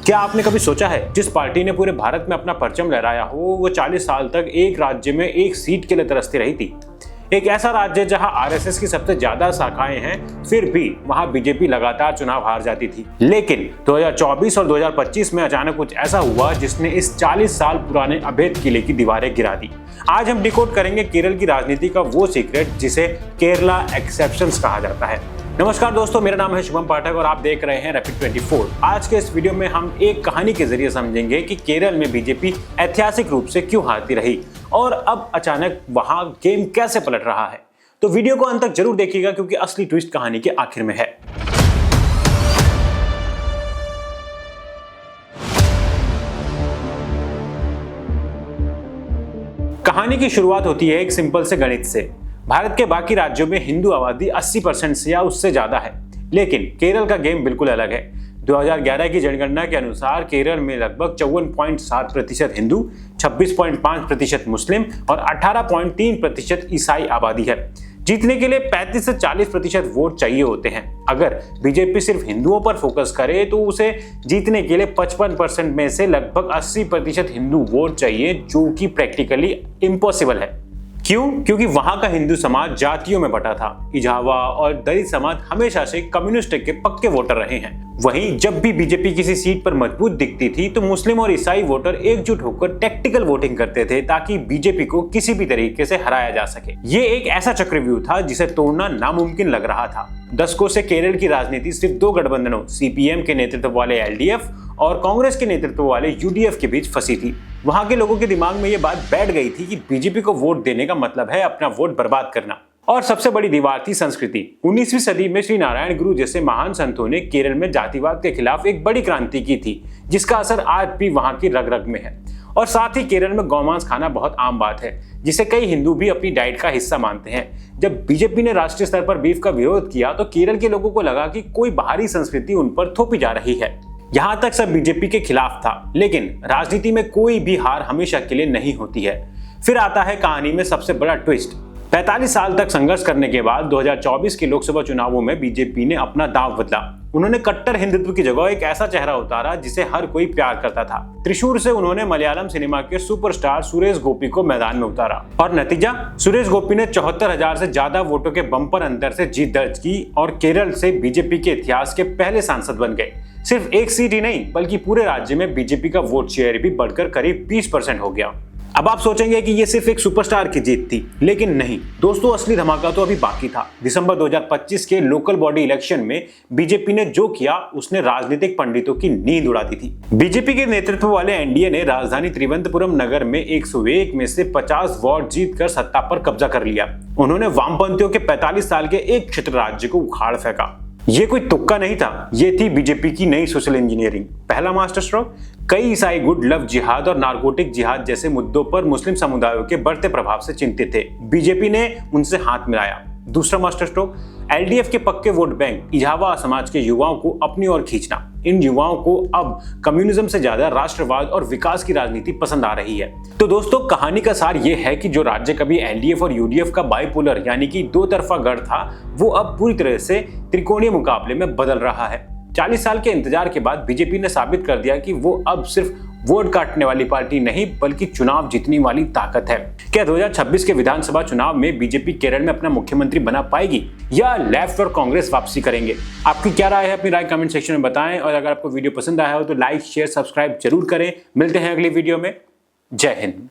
क्या आपने कभी सोचा है जिस पार्टी ने पूरे भारत में अपना परचम लहराया हो वो 40 साल तक एक राज्य में एक सीट के लिए तरसती रही थी। एक ऐसा राज्य जहां आरएसएस की सबसे ज्यादा शाखाएं हैं, फिर भी वहां बीजेपी लगातार चुनाव हार जाती थी। लेकिन 2024 और 2025 में अचानक कुछ ऐसा हुआ जिसने इस 40 साल पुराने अभेद किले की दीवारें गिरा दी। आज हम डिकोड करेंगे केरल की राजनीति का वो सीक्रेट जिसे केरला एक्सेप्शंस कहा जाता है। नमस्कार दोस्तों, मेरा नाम है शुभम पाठक और आप देख रहे हैं रैपिड 24। आज के इस वीडियो में हम एक कहानी के जरिए समझेंगे कि केरल में बीजेपी ऐतिहासिक रूप से क्यों हारती रही और अब अचानक वहां गेम कैसे पलट रहा है। तो वीडियो को अंत तक जरूर देखिएगा क्योंकि असली ट्विस्ट कहानी के आखिर में है। कहानी की शुरुआत होती है एक सिंपल से गणित से। भारत के बाकी राज्यों में हिंदू आबादी 80% से या उससे ज्यादा है, लेकिन केरल का गेम बिल्कुल अलग है। 2011 की जनगणना के अनुसार केरल में लगभग 54.7% हिंदू, 26.5% मुस्लिम और 18.3% ईसाई आबादी है। जीतने के लिए 35 से 40% वोट चाहिए होते हैं। अगर बीजेपी सिर्फ हिंदुओं पर फोकस करे तो उसे जीतने के लिए 55% में से लगभग 80% हिंदू वोट चाहिए, जो कि प्रैक्टिकली इम्पॉसिबल है। क्यों? क्योंकि वहां का हिंदू समाज जातियों में बटा था। इजावा और दलित समाज हमेशा से कम्युनिस्ट के पक्के वोटर रहे हैं। वहीं जब भी बीजेपी किसी सीट पर मजबूत दिखती थी तो मुस्लिम और ईसाई वोटर एकजुट होकर टैक्टिकल वोटिंग करते थे ताकि बीजेपी को किसी भी तरीके से हराया जा सके। ये एक ऐसा चक्रव्यूह था जिसे तोड़ना नामुमकिन लग रहा था। दशकों से केरल की राजनीति सिर्फ दो गठबंधनों, सीपीएम के नेतृत्व वाले एलडीएफ और कांग्रेस के नेतृत्व वाले यूडीएफ के बीच फंसी थी। वहां के लोगों के दिमाग में यह बात बैठ गई थी कि बीजेपी को वोट देने का मतलब है अपना वोट बर्बाद करना। और सबसे बड़ी दीवार थी संस्कृति। 19वीं सदी में श्री नारायण गुरु जैसे महान संतों ने केरल में जातिवाद के खिलाफ एक बड़ी क्रांति की थी, जिसका असर आज भी वहां की रग रग में है। और साथ ही केरल में गौमांस खाना बहुत आम बात है, जिसे कई हिंदू भी अपनी डाइट का हिस्सा मानते हैं। जब बीजेपी ने राष्ट्रीय स्तर पर बीफ का विरोध किया तो केरल के लोगों को लगा कि कोई बाहरी संस्कृति उन पर थोपी जा रही है। यहां तक सब बीजेपी के खिलाफ था, लेकिन राजनीति में कोई भी हार हमेशा के लिए नहीं होती है। फिर आता है कहानी में सबसे बड़ा ट्विस्ट। 45 साल तक संघर्ष करने के बाद 2024 के लोकसभा चुनावों में बीजेपी ने अपना दांव बदला। उन्होंने कट्टर हिंदुत्व की जगह एक ऐसा चेहरा उतारा जिसे हर कोई प्यार करता था। त्रिशूर से उन्होंने मलयालम सिनेमा के सुपरस्टार सुरेश गोपी को मैदान में उतारा और नतीजा, सुरेश गोपी ने 74,000 से ज्यादा वोटों के बम्पर अंतर से जीत दर्ज की और केरल से बीजेपी के इतिहास के पहले सांसद बन गए। सिर्फ एक सीट ही नहीं बल्कि पूरे राज्य में बीजेपी का वोट शेयर भी बढ़कर करीब 20% हो गया। अब आप सोचेंगे कि ये सिर्फ एक सुपरस्टार की जीत थी, लेकिन नहीं दोस्तों, असली धमाका तो अभी बाकी था। दिसंबर 2025 के लोकल बॉडी इलेक्शन में बीजेपी ने जो किया उसने राजनीतिक पंडितों की नींद उड़ा दी थी। बीजेपी के नेतृत्व वाले एनडीए ने राजधानी त्रिवेंद्रपुरम नगर में 101 में से 50 वार्ड जीतकर सत्ता पर कब्जा कर लिया। उन्होंने वामपंथियों के 45 साल के एक क्षेत्र राज्य को उखाड़ फेंका। ये कोई तुक्का नहीं था, ये थी बीजेपी की नई सोशल इंजीनियरिंग। पहला मास्टर स्ट्रोक, कई ईसाई गुट लव जिहाद और नारकोटिक जिहाद जैसे मुद्दों पर मुस्लिम समुदायों के बढ़ते प्रभाव से चिंतित थे। बीजेपी ने उनसे हाथ मिलाया। दूसरा मास्टर स्ट्रोक, एलडीएफ के पक्के वोट बैंक इजावा समाज के युवाओं को अपनी ओर खींचना। इन युवाओं को अब कम्युनिज्म से ज्यादा राष्ट्रवाद और विकास की राजनीति पसंद आ रही है। तो दोस्तों, कहानी का सार यह है कि जो राज्य कभी एलडीएफ और यूडीएफ का बाइपोलर यानी कि दो तरफा गढ़ था, वो अब पूरी तरह से त्रिकोणीय मुकाबले में बदल रहा है। 40 साल के इंतजार के बाद बीजेपी ने साबित कर दिया कि वो अब सिर्फ वोट काटने वाली पार्टी नहीं बल्कि चुनाव जीतने वाली ताकत है। क्या 2026 के विधानसभा चुनाव में बीजेपी केरल में अपना मुख्यमंत्री बना पाएगी या लेफ्ट और कांग्रेस वापसी करेंगे? आपकी क्या राय है? अपनी राय कमेंट सेक्शन में बताएं और अगर आपको वीडियो पसंद आया हो तो लाइक शेयर सब्सक्राइब जरूर करें। मिलते हैं अगली वीडियो में। जय हिंद।